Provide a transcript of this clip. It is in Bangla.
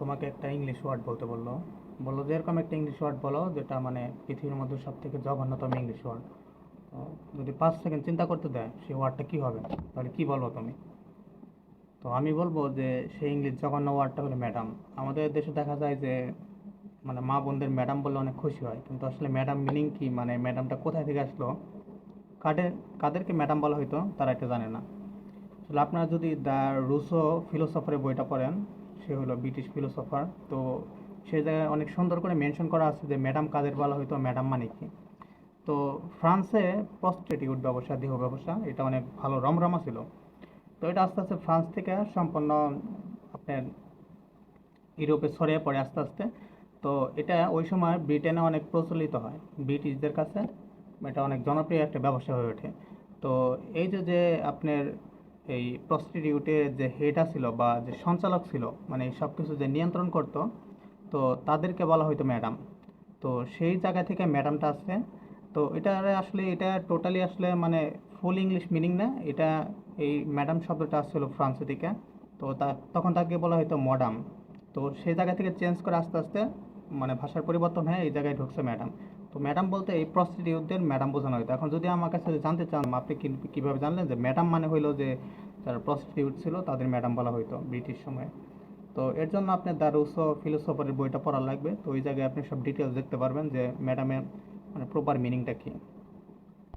তোমাকে একটা ইংলিশ ওয়ার্ড বলতে বললো। বললো যে এরকম একটা ইংলিশ ওয়ার্ড বলো যেটা মানে পৃথিবীর মধ্যে সব থেকে জঘন্যতম ইংলিশ ওয়ার্ড। যদি 5 সেকেন্ড চিন্তা করতে দেয় সেই ওয়ার্ডটা কি হবে, তাহলে কি বলবো তুমি? তো আমি বলবো যে সেই ইংলিশ জঘন্য ওয়ার্ডটা হলো ম্যাডাম। আমাদের দেশে দেখা যায় যে মানে মা বোনদের ম্যাডাম বললে অনেক খুশি হয়, কিন্তু আসলে ম্যাডাম মিনিং কি, মানে ম্যাডামটা কোথায় থেকে আসলো, কাদের কাদেরকে ম্যাডাম বলা হইতো তারা এটা জানে না। আসলে আপনারা যদি দ্য রুসো ফিলোসফারের বইটা পড়েন, সে হলো ব্রিটিশ ফিলোসফার। তো সে জায়গায় অনেক সুন্দর করে মেনশন করা আছে যে ম্যাডাম কাদের বলা হইতো, ম্যাডাম মানে কি। তো ফ্রান্সে প্রস্টিটিউট ব্যবসা, দেহ ব্যবসা, এটা অনেক ভালো রমরমা ছিল। তো এটা আস্তে আস্তে ফ্রান্স থেকে সম্পূর্ণ আপনার ইউরোপে ছড়িয়ে পড়ে আস্তে আস্তে। তো এটা ওই সময় ব্রিটেনে অনেক প্রচলিত হয় ব্রিটিশদের কাছে। এটা অনেক জনপ্রিয় একটা ব্যবসা হয়ে ওঠে। তো এই যে যে আপনার এই প্রস্টিটিউটের যে হেড ছিল বা যে সঞ্চালক ছিল, মানে সব কিছু যে নিয়ন্ত্রণ করতো, তো তাদেরকে বলা হয়তো ম্যাডাম। তো সেই জায়গা থেকে ম্যাডামটা আসছে। তো এটা আসলে এটা টোটালি আসলে মানে ফুল ইংলিশ মিনিং না এটা। এই ম্যাডাম শব্দটা আসছিল ফ্রান্স থেকে। তো তখন তাকে বলা হয়তো মডাম। তো সেই জায়গা থেকে চেঞ্জ করে আস্তে আস্তে মানে ভাষার পরিবর্তন হয়ে এই জায়গায় ঢুকছে ম্যাডাম। তো ম্যাডাম বলতে এই প্রস্টিটিউটদের ম্যাডাম বোঝানো হয়তো। এখন যদি আমার কাছে জানতে চান আপনি কীভাবে জানলেন যে ম্যাডাম মানে হইলো যে যারা প্রস্টিটিউট ছিল তাদের ম্যাডাম বলা হয়তো ব্রিটিশ সময়ে। তো এর জন্য আপনি দ্য রুসো ফিলোসফারের বইটা পড়া লাগবে। তো ওই জায়গায় আপনি সব ডিটেলস দেখতে পারবেন যে ম্যাডামের মানে প্রপার মিনিংটা কী।